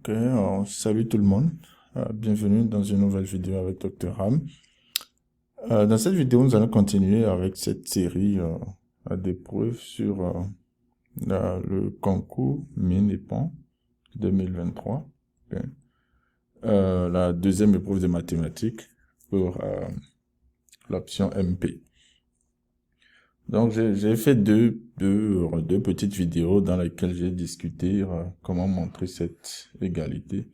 Ok, alors, salut tout le monde. Bienvenue dans une nouvelle vidéo avec Dr. Ham. Dans cette vidéo, nous allons continuer avec cette série d'épreuves sur le concours mine et pont 2023. Ok. La deuxième épreuve de mathématiques pour l'option MP. Donc, j'ai fait deux petites vidéos dans lesquelles j'ai discuté comment montrer cette égalité.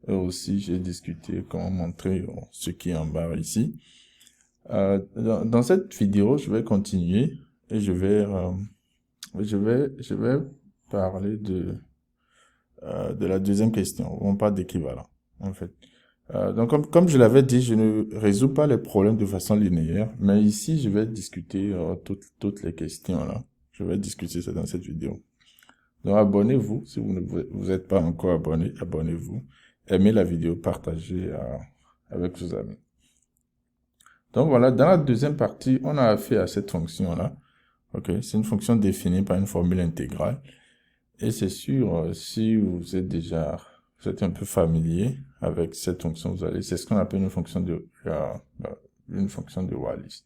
Et aussi, j'ai discuté comment montrer ce qui est en barre ici. Dans cette vidéo, je vais continuer et je vais parler de la deuxième question, on parle d'équivalent, en fait. Donc, comme je l'avais dit, je ne résous pas les problèmes de façon linéaire, mais ici, je vais discuter toutes les questions là. Je vais discuter ça dans cette vidéo. Donc, abonnez-vous. Si vous ne êtes pas encore abonné, abonnez-vous. Aimez la vidéo, partagez avec vos amis. Donc, voilà, dans la deuxième partie, on a affaire à cette fonction-là. Ok, c'est une fonction définie par une formule intégrale. Et c'est sûr, si vous êtes un peu familier avec cette fonction, c'est ce qu'on appelle une fonction de Wallis.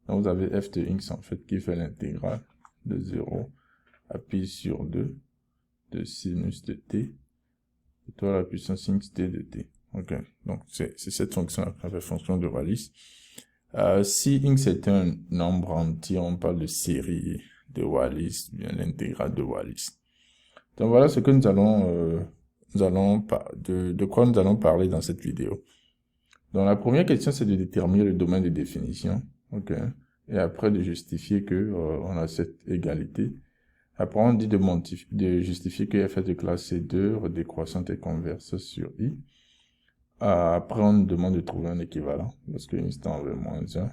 Donc, vous avez f de x, en fait, qui fait l'intégrale de 0 à pi sur 2 de sinus de t, étoile à la puissance x t de t. Ok, donc c'est cette fonction-là qu'on appelle fonction de Wallis. Si x est un nombre entier, on parle de série de Wallis, bien l'intégrale de Wallis. Donc voilà ce que de quoi nous allons parler dans cette vidéo. Donc la première question, c'est de déterminer le domaine de définition, ok, et après de justifier que on a cette égalité. Après on dit de justifier que f est de classe C2 décroissante et converse sur i. Après on nous demande de trouver un équivalent parce que x tend vers moins 1.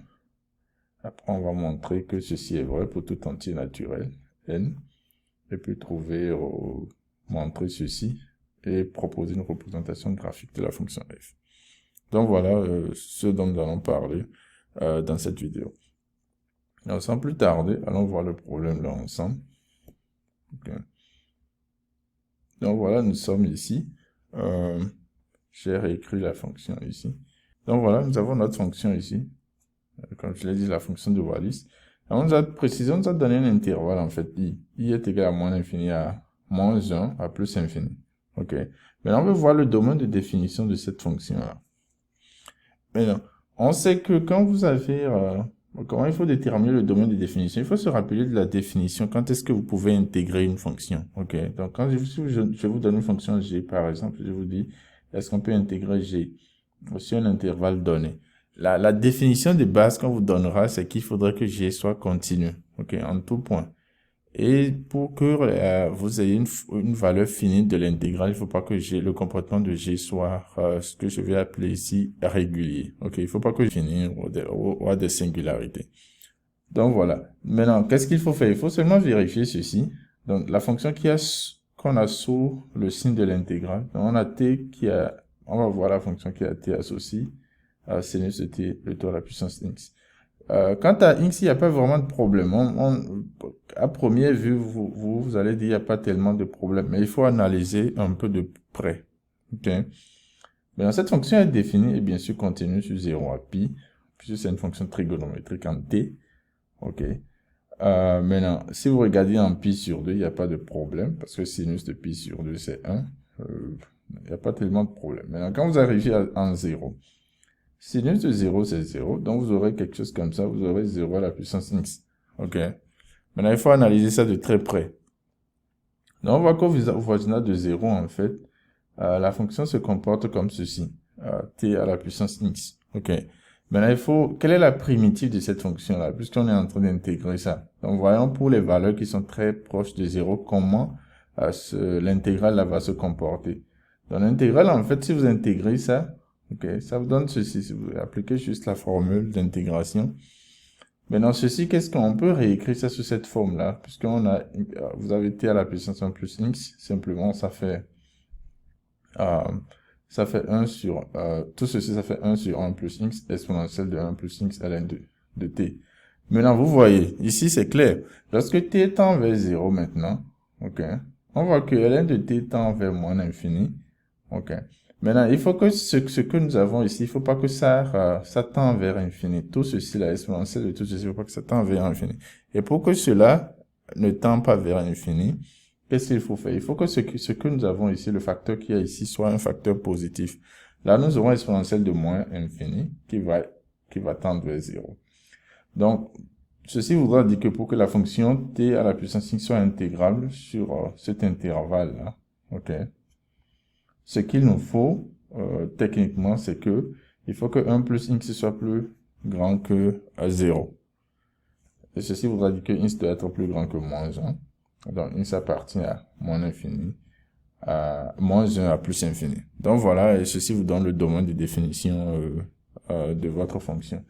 Après on va montrer que ceci est vrai pour tout entier naturel n, et puis montrer ceci et proposer une représentation graphique de la fonction f. Donc voilà ce dont nous allons parler dans cette vidéo. Alors sans plus tarder, allons voir le problème là ensemble. Okay. Donc voilà, nous sommes ici. J'ai réécrit la fonction ici. Donc voilà, nous avons notre fonction ici. Comme je l'ai dit, la fonction de Wallis. On nous a précisé, on nous a donné un intervalle en fait, i. I est égal à moins l'infini à moins 1 à plus infini. Ok. Maintenant, on veut voir le domaine de définition de cette fonction-là. Maintenant, on sait que quand vous avez... comment il faut déterminer le domaine de définition? Il faut se rappeler de la définition. Quand est-ce que vous pouvez intégrer une fonction? Ok. Donc, quand je vous donne une fonction g, par exemple, je vous dis, est-ce qu'on peut intégrer g sur un intervalle donné? La définition de base qu'on vous donnera, c'est qu'il faudrait que g soit continu. Ok. En tout point. Et pour que vous ayez une valeur finie de l'intégrale, il ne faut pas que le comportement de g soit ce que je vais appeler ici régulier. Ok, il ne faut pas que finisse ou à des singularités. Donc voilà. Maintenant, qu'est-ce qu'il faut faire? Il faut seulement vérifier ceci. Donc la fonction qu'on a sous le signe de l'intégrale. Donc on a t on va voir la fonction qui a t associée à sinus de t, plutôt à la puissance x. Quant à x, il n'y a pas vraiment de problème. À première vue, vous allez dire qu'il n'y a pas tellement de problème, mais il faut analyser un peu de près. Okay? Maintenant, cette fonction est définie et bien sûr continue sur 0 à pi, puisque c'est une fonction trigonométrique en t. Ok. Maintenant, si vous regardez en pi sur 2, il n'y a pas de problème, parce que sinus de pi sur 2, c'est 1. Il n'y a pas tellement de problème. Maintenant, quand vous arrivez en 0, sinus de 0, c'est 0. Donc, vous aurez quelque chose comme ça. Vous aurez 0 à la puissance x. OK. Maintenant, il faut analyser ça de très près. Donc, on voit qu'au voisinage de 0, en fait, la fonction se comporte comme ceci. T à la puissance x. OK. Maintenant, quelle est la primitive de cette fonction-là, puisqu'on est en train d'intégrer ça. Donc, voyons pour les valeurs qui sont très proches de 0, comment l'intégrale là va se comporter. Donc, l'intégrale, en fait, si vous intégrez ça, ok, ça vous donne ceci, si vous appliquez juste la formule d'intégration. Maintenant, ceci, qu'est-ce qu'on peut réécrire ça sous cette forme-là, vous avez t à la puissance 1 plus x, simplement, ça fait 1 sur, tout ceci, ça fait 1 sur 1 plus x, exponentielle de 1 plus x ln de t. Maintenant, vous voyez, ici, c'est clair. Lorsque t tend vers 0 maintenant, ok, on voit que ln de t tend vers moins l'infini. OK. Maintenant, il faut que ce que nous avons ici, il faut pas que ça tend vers l'infini. Tout ceci, la exponentielle de tout ceci, il faut pas que ça tend vers l'infini. Et pour que cela ne tend pas vers l'infini, qu'est-ce qu'il faut faire? Il faut que ce que nous avons ici, le facteur qui est ici, soit un facteur positif. Là, nous aurons l'exponentielle de moins infini qui va tendre vers 0. Donc, ceci voudra dire que pour que la fonction t à la puissance x soit intégrable sur cet intervalle-là, OK, ce qu'il nous faut, techniquement, c'est que il faut que 1 plus x soit plus grand que 0. Et ceci voudra dire que x doit être plus grand que moins 1. Donc, x appartient à moins infini, à moins 1 à plus infini. Donc, voilà, et ceci vous donne le domaine de définition de votre fonction.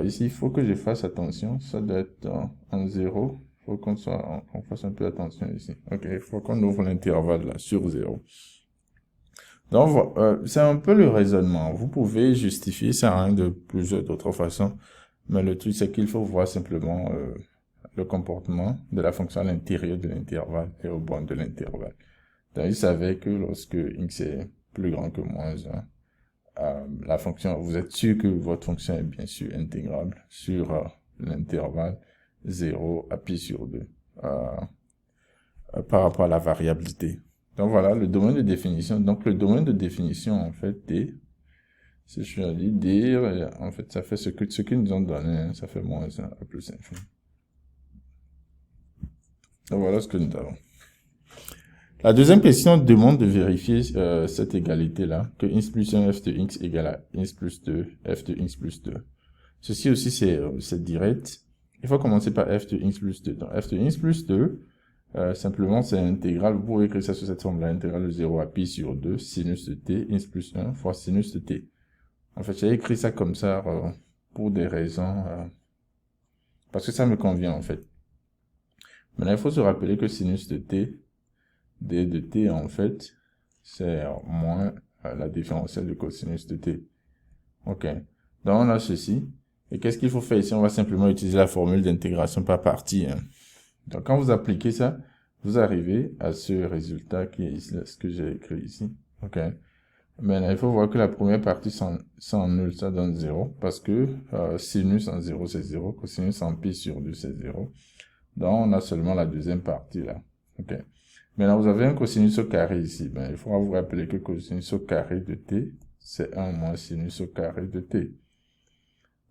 Ici, il faut que je fasse attention. Ça doit être en 0. Il faut qu'on fasse un peu attention ici. OK, il faut qu'on ouvre l'intervalle là, sur 0. Donc, c'est un peu le raisonnement. Vous pouvez justifier ça de plusieurs d'autres façons. Mais le truc, c'est qu'il faut voir simplement le comportement de la fonction à l'intérieur de l'intervalle et au bord de l'intervalle. Donc, il savait que lorsque x est plus grand que moins 1, la fonction, vous êtes sûr que votre fonction est bien sûr intégrable sur l'intervalle 0 à pi sur 2 par rapport à la variabilité. Donc voilà, le domaine de définition. Donc le domaine de définition, en fait, D, si je suis dit dire, en fait, ça fait ce qu'ils nous ont donné, hein, ça fait moins 1 à plus infini. Donc voilà ce que nous avons. La deuxième question demande de vérifier cette égalité-là, que x plus 1 f de x égale à x plus 2 f de x plus 2. Ceci aussi, c'est direct. Il faut commencer par f de x plus 2. Donc f de x plus 2, simplement, c'est intégrale. Vous pouvez écrire ça sous cette forme-là, intégrale de 0 à pi sur 2, sinus de t, x plus 1 fois sinus de t. En fait, j'ai écrit ça comme ça pour des raisons, parce que ça me convient, en fait. Maintenant, il faut se rappeler que sinus de t, d de t, en fait, c'est moins la différentielle de cosinus de t. OK. Donc, on a ceci. Et qu'est-ce qu'il faut faire ici? On va simplement utiliser la formule d'intégration par partie, hein. Donc, quand vous appliquez ça, vous arrivez à ce résultat qui est ici, ce que j'ai écrit ici. OK. Maintenant, il faut voir que la première partie sans nul, ça donne 0. Parce que sinus en 0, c'est 0. Cosinus en pi sur 2, c'est 0. Donc, on a seulement la deuxième partie là. OK. Maintenant, vous avez un cosinus au carré ici. Ben, il faudra vous rappeler que cosinus au carré de t, c'est 1 moins sinus au carré de t.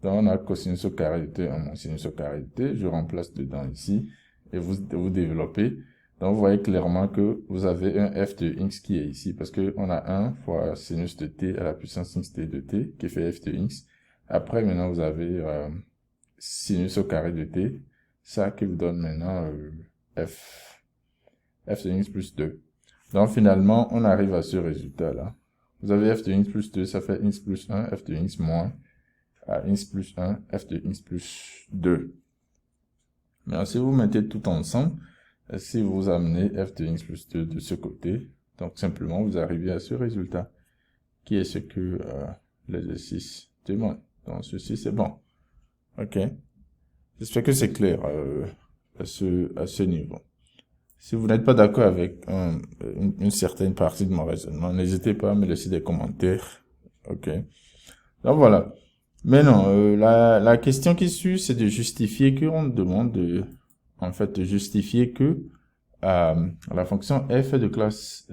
Donc, on a cosinus au carré de t, 1 moins sinus au carré de t. Je remplace dedans ici. Et vous développez. Donc, vous voyez clairement que vous avez un f de x qui est ici. Parce que on a 1 fois sinus de t à la puissance x t de t, qui fait f de x. Après, maintenant, vous avez sinus au carré de t. Ça qui vous donne maintenant f de x plus 2. Donc, finalement, on arrive à ce résultat-là. Vous avez f de x plus 2, ça fait x plus 1, f de x moins x plus 1, f de x plus 2. Maintenant, si vous mettez tout ensemble, si vous amenez f de x plus 2 de ce côté, donc simplement, vous arrivez à ce résultat, qui est ce que l'exercice demande. Donc, ceci, c'est bon. OK. J'espère que c'est clair à ce niveau. Si vous n'êtes pas d'accord avec une certaine partie de mon raisonnement, n'hésitez pas à me laisser des commentaires. OK. Donc voilà. Maintenant, la question qui suit, c'est de justifier qu'on demande de justifier que la fonction f de classe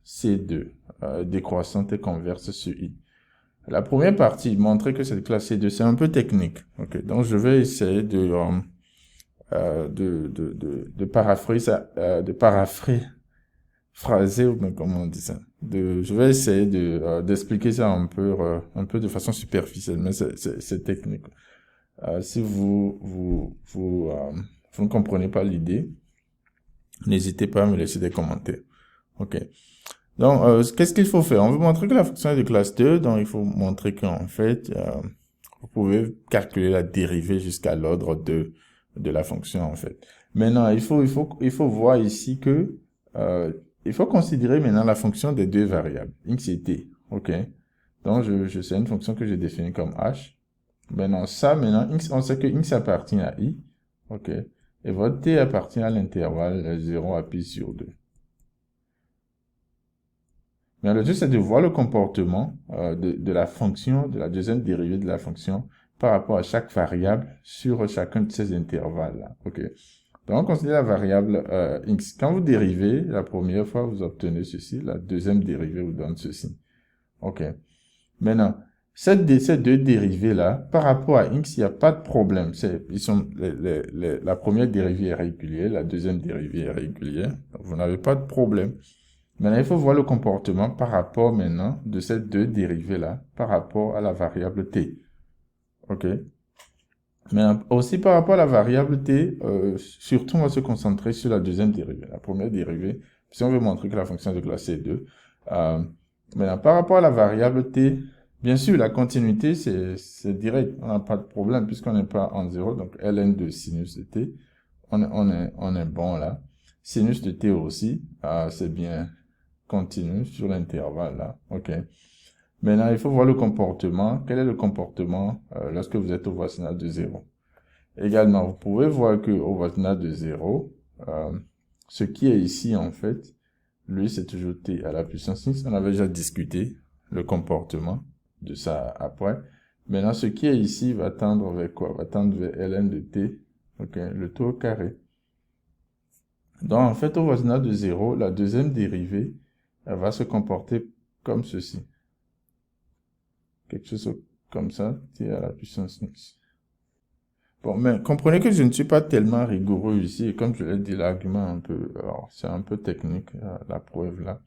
C2 décroissante et converse sur I. La première partie, montrer que cette classe C2, c'est un peu technique. OK. Donc, je vais essayer de phraser, ou comment on dit ça. Je vais essayer d'expliquer ça un peu de façon superficielle, mais c'est technique. Si vous ne comprenez pas l'idée, n'hésitez pas à me laisser des commentaires. OK. Donc, qu'est-ce qu'il faut faire? On veut montrer que la fonction est de classe 2, donc il faut montrer qu'en fait, vous pouvez calculer la dérivée jusqu'à l'ordre de la fonction, en fait. Maintenant, il faut voir ici que, il faut considérer maintenant la fonction des deux variables, x et t, OK? Donc, c'est une fonction que j'ai définie comme h. Maintenant, x, on sait que x appartient à i, OK? Et votre t appartient à l'intervalle 0 à pi sur 2. Mais le truc, c'est de voir le comportement de la fonction, de la deuxième dérivée de la fonction par rapport à chaque variable sur chacun de ces intervalles-là. OK. Donc, on considère la variable x. Quand vous dérivez, la première fois, vous obtenez ceci. La deuxième dérivée vous donne ceci. OK. Maintenant, ces deux dérivées-là, par rapport à x, il n'y a pas de problème. La première dérivée est régulière, la deuxième dérivée est régulière. Donc, vous n'avez pas de problème. Maintenant, il faut voir le comportement par rapport maintenant de ces deux dérivées-là par rapport à la variable t. OK? Mais aussi par rapport à la variable t, surtout on va se concentrer sur la deuxième dérivée. La première dérivée, si on veut montrer que la fonction est de classe C2. Maintenant, par rapport à la variable t, bien sûr, la continuité, c'est direct. On n'a pas de problème puisqu'on n'est pas en 0. Donc, ln de sinus de t, on est bon là. Sinus de t aussi, c'est bien continu sur l'intervalle là. OK. Maintenant, il faut voir le comportement. Quel est le comportement lorsque vous êtes au voisinage de 0? Également, vous pouvez voir que au voisinage de 0, ce qui est ici, en fait, lui, c'est toujours t à la puissance x. On avait déjà discuté le comportement de ça après. Maintenant, ce qui est ici va tendre vers quoi? Va tendre vers ln de t, ok, le tout au carré. Donc, en fait, au voisinage de 0, la deuxième dérivée, elle va se comporter comme ceci. Quelque chose comme ça, t à la puissance x. Bon, mais comprenez que je ne suis pas tellement rigoureux ici, et comme je l'ai dit, l'argument un peu, alors, c'est un peu technique, la preuve là.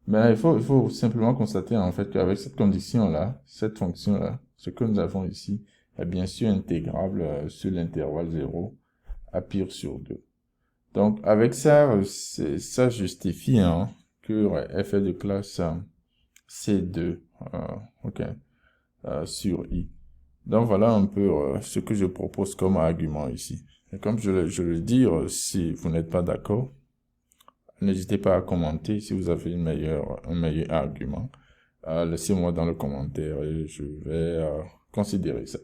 Mais là, il faut simplement constater en fait qu'avec cette condition-là, cette fonction-là, ce que nous avons ici est bien sûr intégrable sur l'intervalle 0 à pi sur 2. Donc, avec ça, ça justifie hein, que f est de classe C2, ok, sur I. Donc, voilà un peu ce que je propose comme argument ici. Et comme je le dis, si vous n'êtes pas d'accord, n'hésitez pas à commenter si vous avez un meilleur argument. Laissez-moi dans le commentaire et je vais considérer ça.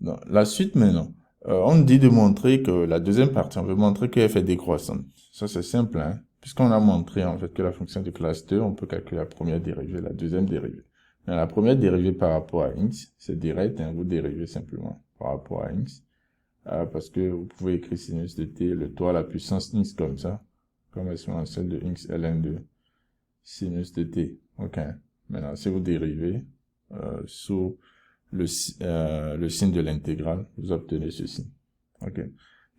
Donc, la suite maintenant. On dit de montrer que la deuxième partie, on veut montrer que f est décroissante. Ça, c'est simple, hein. Puisqu'on a montré, en fait, que la fonction de classe 2, on peut calculer la première dérivée, la deuxième dérivée. Mais la première dérivée par rapport à x, c'est direct, hein, vous dérivez simplement par rapport à x. Parce que vous pouvez écrire sinus de t, le toit à la puissance x comme ça, comme exponentielle de x ln de sinus de t. Ok. Maintenant, si vous dérivez sous le signe de l'intégrale, vous obtenez ceci. Ok.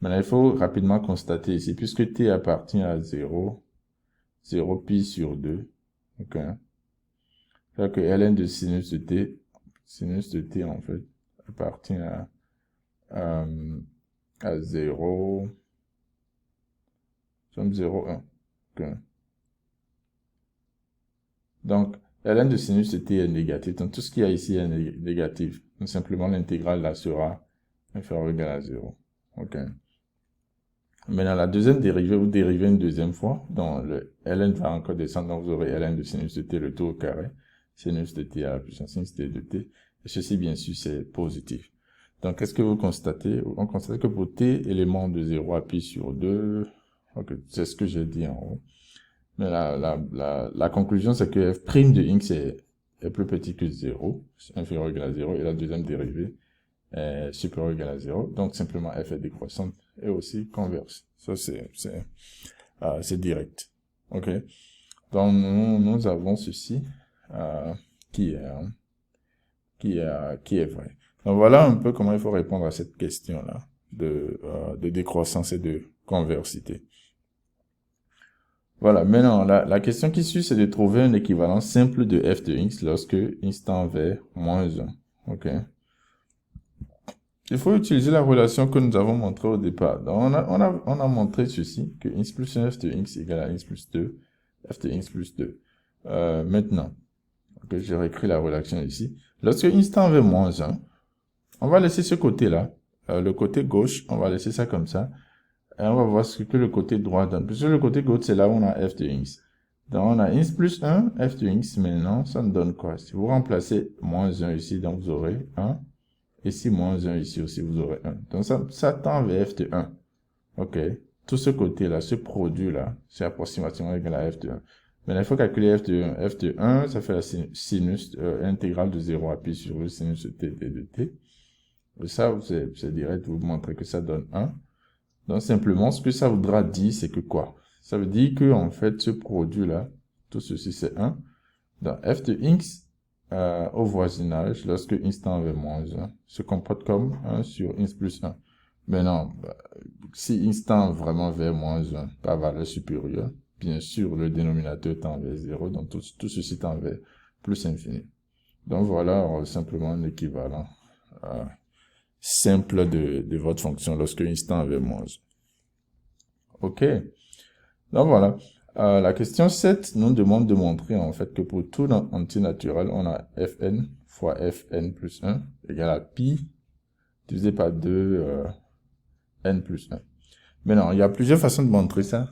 Maintenant, il faut rapidement constater ici, puisque t appartient à 0, 0 pi sur 2. Ok. C'est-à-dire que ln de sinus de t en fait, appartient à 0, 0,1. Okay. Donc, ln de sinus de t est négatif. Donc, tout ce qu'il y a ici est négatif. Donc, simplement, l'intégrale là sera inférieure ou égale à 0. OK. Maintenant, la deuxième dérivée, vous dérivez une deuxième fois. Donc, le ln va encore descendre. Donc, vous aurez ln de sinus de t, le tout au carré. Sinus de t à la puissance x de t. Et ceci, bien sûr, c'est positif. Donc, qu'est-ce que vous constatez? On constate que pour t, élément de 0 à pi sur 2, okay, c'est ce que j'ai dit en haut. Mais la conclusion, c'est que f' de x est plus petit que 0, inférieur ou égal à 0, et la deuxième dérivée est supérieure ou égale à 0. Donc, simplement, f est décroissante et aussi converse. Ça, c'est direct. OK? Donc, nous avons ceci qui est vrai. Donc, voilà un peu comment il faut répondre à cette question-là de décroissance et de conversité. Voilà, maintenant, la question qui suit, c'est de trouver un équivalent simple de f de x lorsque x tend vers moins 1. OK. Il faut utiliser la relation que nous avons montrée au départ. Donc, on a montré ceci, que x plus 1 f de x égale à x plus 2, f de x plus 2. Maintenant, okay, je réécris la relation ici. Lorsque x tend vers moins 1, on va laisser ce côté-là. Le côté gauche, on va laisser ça comme ça. Et on va voir ce que le côté droit donne. Puisque le côté gauche, c'est là où on a f de x. Donc, on a x plus 1, f de x. Maintenant, ça nous donne quoi? Si vous remplacez moins 1 ici, donc vous aurez 1. Et si moins 1 ici aussi, vous aurez 1. Donc, ça tend vers f de 1. OK. Tout ce côté-là, ce produit-là, c'est approximativement égal à f de 1. Maintenant, il faut calculer f de 1. f de 1, ça fait la sinus intégrale de 0 à pi sur le sinus de t de t. Et ça, c'est direct, vous montrez que ça donne 1. Donc, simplement, ce que ça voudra dire, c'est que quoi? Ça veut dire que, en fait, ce produit-là, tout ceci, c'est 1. Donc, f de x au voisinage, lorsque x tend vers moins 1, se comporte comme 1 sur x plus 1. Maintenant, si x tend vraiment vers moins 1, par valeur supérieure, bien sûr, le dénominateur tend vers 0, donc tout ceci tend vers plus infini. Donc, voilà simplement un équivalent simple de votre fonction lorsque x tend vers moins 1. OK. Donc, voilà. La question 7 nous demande de montrer en fait que pour tout antinaturel, on a fn fois fn plus 1 égale à pi divisé par 2 n plus 1. Maintenant, il y a plusieurs façons de montrer ça.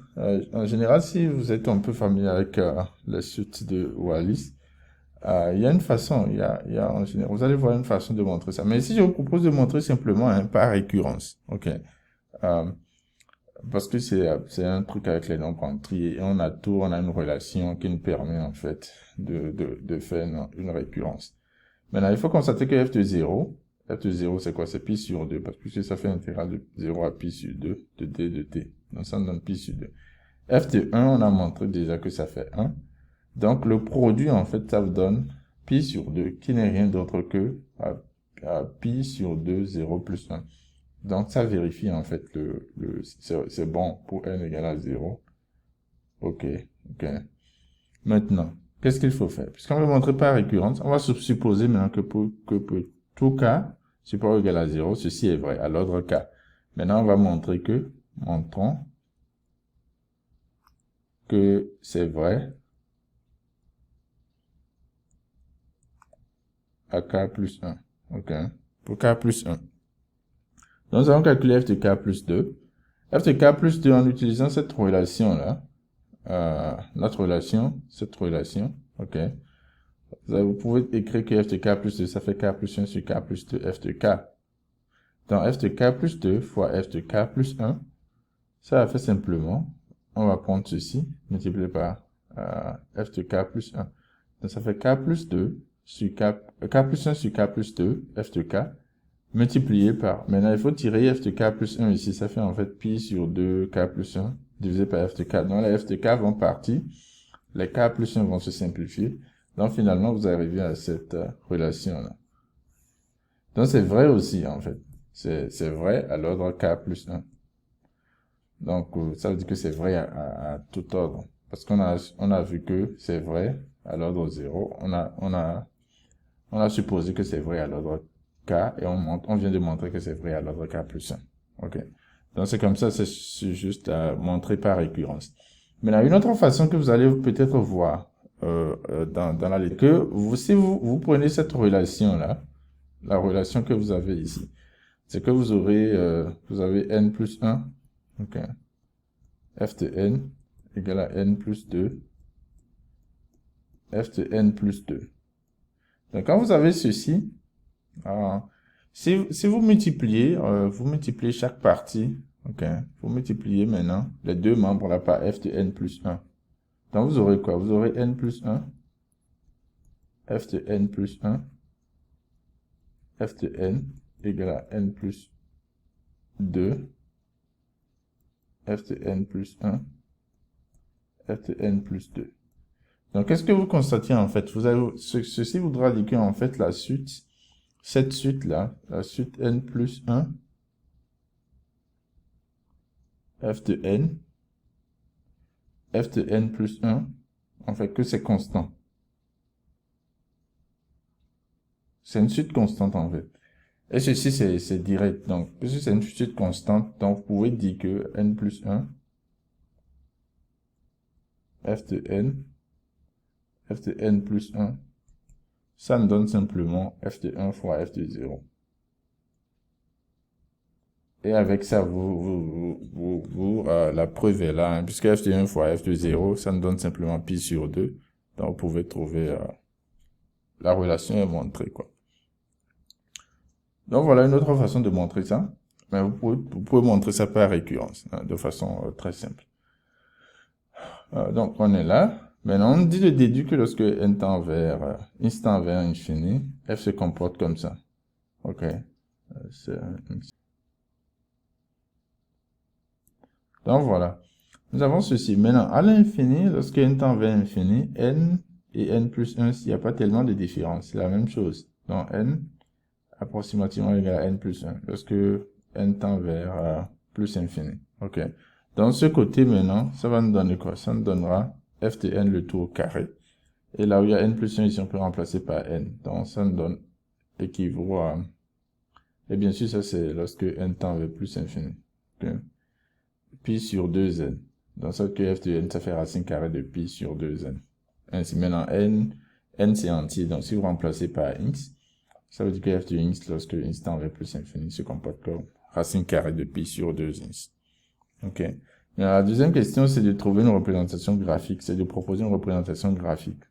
En général, si vous êtes un peu familier avec la suite de Wallis, il y a une façon, en général, vous allez voir une façon de montrer ça. Mais ici, je vous propose de montrer simplement par récurrence. OK. Parce que c'est un truc avec les nombres entiers et on a une relation qui nous permet en fait de faire une récurrence. Maintenant, il faut constater que f de 0 c'est quoi? C'est pi sur 2 parce que ça fait l'intégrale de 0 à pi sur 2 de d de t. Donc ça nous donne pi sur 2. f de 1, on a montré déjà que ça fait 1. Donc le produit en fait ça vous donne pi sur 2 qui n'est rien d'autre que pi sur 2 0 plus 1. Donc, ça vérifie, en fait, c'est bon pour n égale à 0. OK. Maintenant, qu'est-ce qu'il faut faire? Puisqu'on veut montrer par récurrence, on va supposer maintenant que pour tout cas supérieur ou égal à 0, ceci est vrai, à l'ordre k. Maintenant, on va montrer que, montrons que c'est vrai à k plus 1. OK. Pour k plus 1. Donc, nous allons calculer f de k plus 2. f de k plus 2 en utilisant cette relation-là. Cette relation, OK. Vous pouvez écrire que f de k plus 2, ça fait k plus 1 sur k plus 2, f de k. Donc, f de k plus 2 fois f de k plus 1, ça va faire simplement, on va prendre ceci, multiplié par f de k plus 1. Donc, ça fait k plus 2 sur k plus 1 sur k plus 2, f de k, multiplié par, maintenant il faut tirer f de k plus 1 ici, ça fait en fait pi sur 2 k plus 1, divisé par f de k. Donc, les f de k vont partir, les k plus 1 vont se simplifier. Donc, finalement, vous arrivez à cette relation-là. Donc, c'est vrai aussi, en fait. C'est vrai à l'ordre k plus 1. Donc, ça veut dire que c'est vrai à tout ordre. Parce qu'on a vu que c'est vrai à l'ordre 0. On a supposé que c'est vrai à l'ordre k et on vient de montrer que c'est vrai à l'ordre k plus 1. OK. Donc, c'est comme ça, c'est juste à montrer par récurrence. Maintenant, une autre façon que vous allez peut-être voir dans la lecture, que si vous prenez cette relation-là, la relation que vous avez ici, c'est que vous avez n plus 1, OK, f de n égale à n plus 2, f de n plus 2. Donc, quand vous avez ceci, si vous multipliez chaque partie, OK, vous multipliez maintenant les deux membres là par f de n plus 1. Donc, vous aurez quoi? Vous aurez n plus 1, f de n plus 1, f de n égale à n plus 2, f de n plus 1, f de n plus 2. Donc, qu'est-ce que vous constatez en fait? Ceci voudra dire qu'en fait, cette suite-là, la suite n plus 1, f de n plus 1, en fait, que c'est constant. C'est une suite constante, en fait. Et ceci, c'est direct. Donc, puisque c'est une suite constante, donc vous pouvez dire que n plus 1, f de n plus 1, ça me donne simplement f de 1 fois f de 0. Et avec ça, la preuve est là, hein, puisque f de 1 fois f de 0, ça nous donne simplement pi sur 2. Donc, vous pouvez trouver la relation est montrée, quoi. Donc, voilà une autre façon de montrer ça. Mais vous pouvez montrer ça par récurrence, hein, de façon très simple. Donc, on est là. Maintenant, on dit de déduire que lorsque n tend vers instant vers infini, f se comporte comme ça. Ok. Donc voilà. Nous avons ceci. Maintenant, à l'infini, lorsque n tend vers infini, n et n plus 1, s'il n'y a pas tellement de différence, c'est la même chose. Donc n approximativement égal à n plus 1, lorsque n tend vers plus infini. Ok. Dans ce côté maintenant, ça va nous donner quoi? Ça nous donnera f de n le tout au carré. Et là où il y a n plus 1, ici on peut remplacer par n. Donc ça nous donne équivaut à... Et bien sûr, ça c'est lorsque n tend vers plus infini. Okay. Pi sur 2n. Donc ça que f de n, ça fait racine carrée de pi sur 2n. Ainsi maintenant n c'est entier. Donc si vous remplacez par x, ça veut dire que f de x, lorsque x tend vers plus infini, se comporte comme racine carrée de pi sur 2x. Ok. Mais la deuxième question, c'est de trouver une représentation graphique. C'est de proposer une représentation graphique.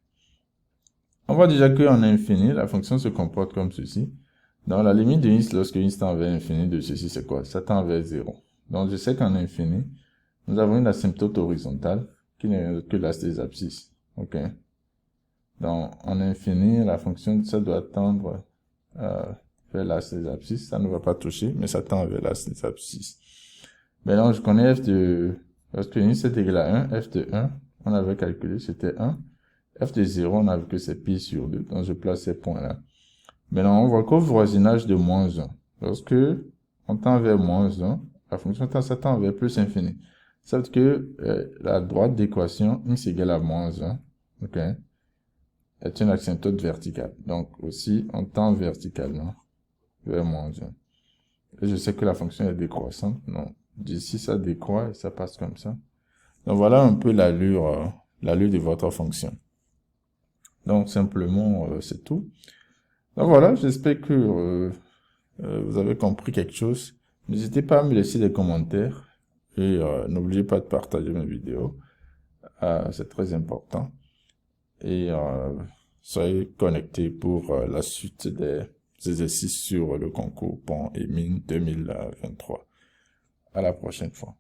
On voit déjà qu'en infini, la fonction se comporte comme ceci. Dans la limite de x, lorsque x tend vers infini de ceci, c'est quoi? Ça tend vers 0. Donc je sais qu'en infini, nous avons une asymptote horizontale qui n'est que l'axe des abscisses. Ok. Donc en infini, la fonction, ça doit tendre vers l'axe des abscisses. Ça ne va pas toucher, mais ça tend vers l'axe des abscisses. Maintenant, je connais f de... Lorsque x est égal à 1, f de 1, on avait calculé, c'était 1. F de 0, on a vu que c'est pi sur 2. Donc je place ces points-là. Maintenant, on voit qu'au voisinage de moins 1, lorsque on tend vers moins 1, la fonction ça tend vers plus infini. Ça veut dire que la droite d'équation x égale à moins 1, ok, est une asymptote verticale. Donc aussi, on tend verticalement vers moins 1. Et je sais que la fonction est décroissante. Donc d'ici, ça décroît et ça passe comme ça. Donc voilà un peu l'allure de votre fonction. Donc simplement, c'est tout. Donc voilà, j'espère que vous avez compris quelque chose. N'hésitez pas à me laisser des commentaires et n'oubliez pas de partager mes vidéos. C'est très important. Et soyez connectés pour la suite des exercices sur le concours Pont et Mines 2023. À la prochaine fois.